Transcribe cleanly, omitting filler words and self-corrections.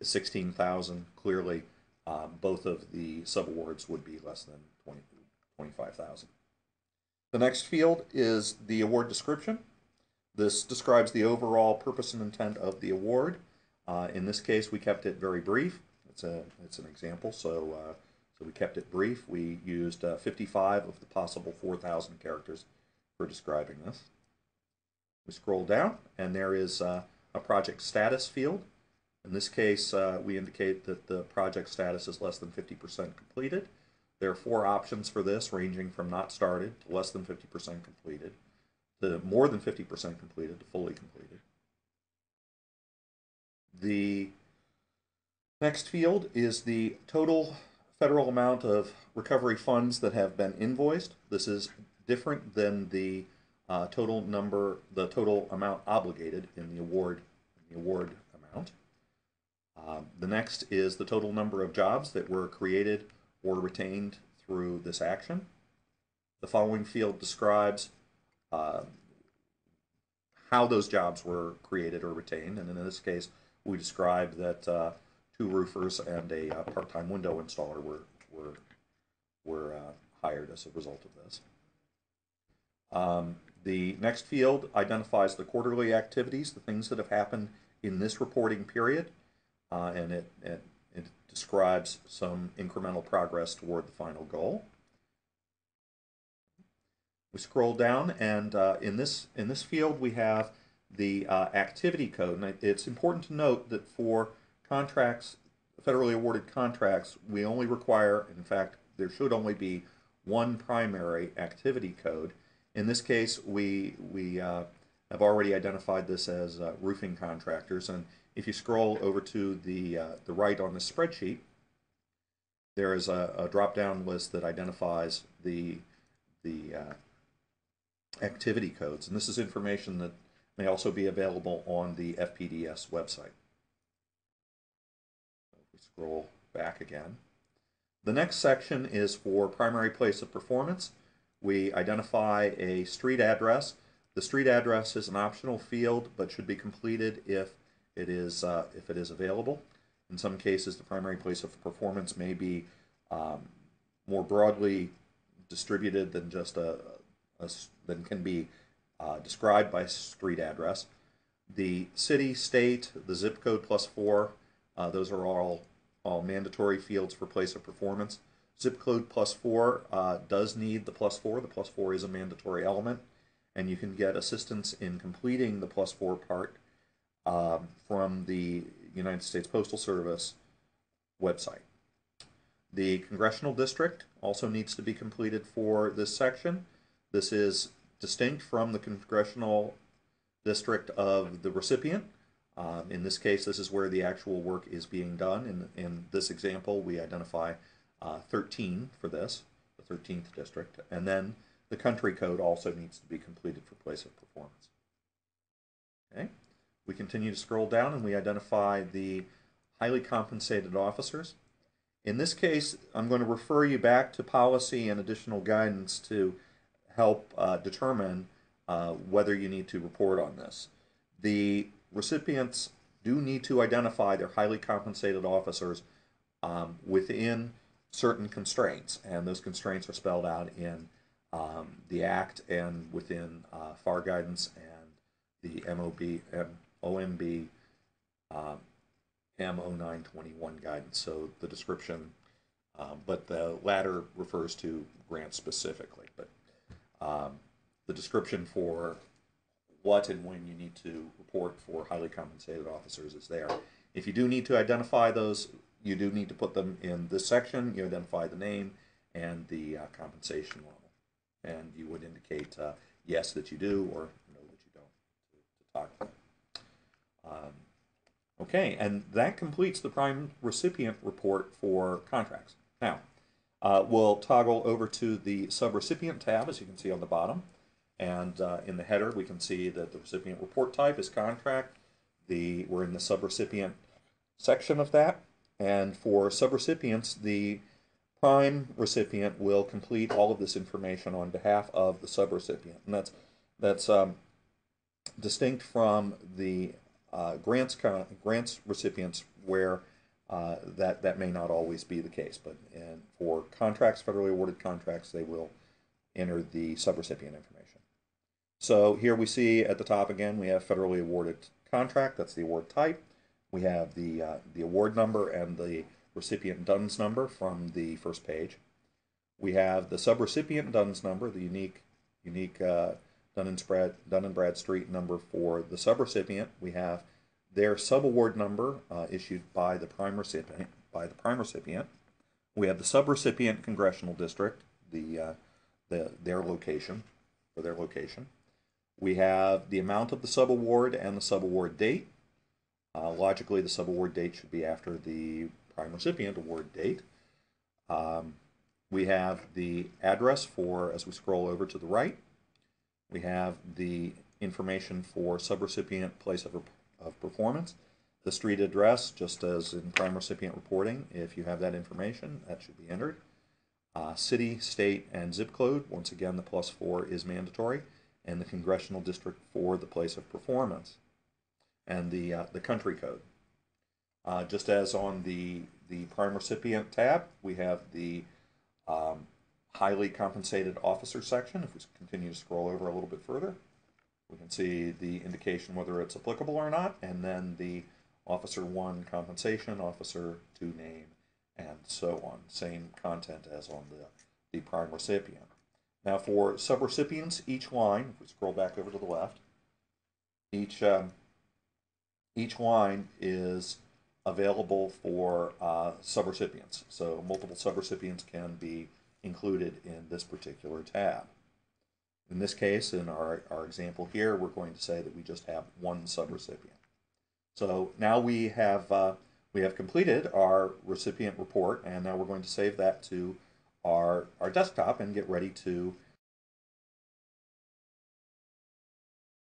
is 16,000. Clearly, both of the subawards would be less than 25,000. The next field is the award description. This describes the overall purpose and intent of the award. In this case, we kept it very brief. It's an example, so we kept it brief. We used 55 of the possible 4,000 characters for describing this. We scroll down, and there is a project status field. In this case, we indicate that the project status is less than 50% completed. There are 4 options for this, ranging from not started to less than 50% completed, to more than 50% completed, to fully completed. The next field is the total federal amount of recovery funds that have been invoiced. This is different than the total amount obligated in the award amount. The next is the total number of jobs that were created or retained through this action. The following field describes how those jobs were created or retained, and in this case, we described that 2 roofers and a part-time window installer were hired as a result of this. The next field identifies the quarterly activities, the things that have happened in this reporting period, and it describes some incremental progress toward the final goal. We scroll down, and in this field we have the activity code. And it's important to note that for contracts, federally awarded contracts, we only require, in fact, there should only be one primary activity code. In this case, we have already identified this as roofing contractors, and if you scroll over to the right on the spreadsheet, there is a drop-down list that identifies the activity codes, and this is information that may also be available on the FPDS website. We scroll back again. The next section is for primary place of performance. We identify a street address. The street address is an optional field, but should be completed if it is available. In some cases, the primary place of performance may be more broadly distributed than just than can be described by street address. The city, state, the zip code +4, those are all mandatory fields for place of performance. Zip code +4 does need the +4. The +4 is a mandatory element, and you can get assistance in completing the +4 part from the United States Postal Service website. The congressional district also needs to be completed for this section. This is distinct from the congressional district of the recipient. In this case, this is where the actual work is being done. In this example, we identify 13 for this, the 13th district, and then the country code also needs to be completed for place of performance. Okay, we continue to scroll down and we identify the highly compensated officers. In this case, I'm going to refer you back to policy and additional guidance to help determine whether you need to report on this. The recipients do need to identify their highly compensated officers within certain constraints, and those constraints are spelled out in the Act and within FAR guidance and the OMB M0921 guidance. So the description, but the latter refers to grants specifically. But the description for what and when you need to report for highly compensated officers is there. If you do need to identify those, you do need to put them in this section. You identify the name and the compensation level, and you would indicate yes that you do or no that you don't to talk about. Okay, and that completes the prime recipient report for contracts. Now, we'll toggle over to the subrecipient tab, as you can see on the bottom. And in the header, we can see that the recipient report type is contract. We're in the subrecipient section of that. And for subrecipients, the prime recipient will complete all of this information on behalf of the subrecipient. And that's distinct from the grants recipients, where that may not always be the case, but for contracts, federally awarded contracts, they will enter the subrecipient information. So here we see at the top again, we have federally awarded contract, that's the award type. We have the award number and the recipient DUNS number from the first page. We have the subrecipient DUNS number, the unique Dun and Bradstreet number for the subrecipient. We have their subaward number issued by the prime recipient. We have the subrecipient congressional district, their location, for their location. We have the amount of the subaward and the subaward date. Logically, the subaward date should be after the prime recipient award date. We have the address for, as we scroll over to the right, we have the information for subrecipient place of performance, the street address, just as in prime recipient reporting. If you have that information, that should be entered. City, state, and zip code. Once again, the +4 is mandatory, and the congressional district for the place of performance, and the country code. Just as on the prime recipient tab, we have the highly compensated officer section. If we continue to scroll over a little bit further, we can see the indication whether it's applicable or not, and then the Officer 1 compensation, Officer 2 name, and so on. Same content as on the prime recipient. Now for subrecipients, each line, if we scroll back over to the left, each line is available for subrecipients. So multiple subrecipients can be included in this particular tab. In this case, in our example here, we're going to say that we just have one subrecipient. So now we have completed our recipient report, and now we're going to save that to our desktop and get ready to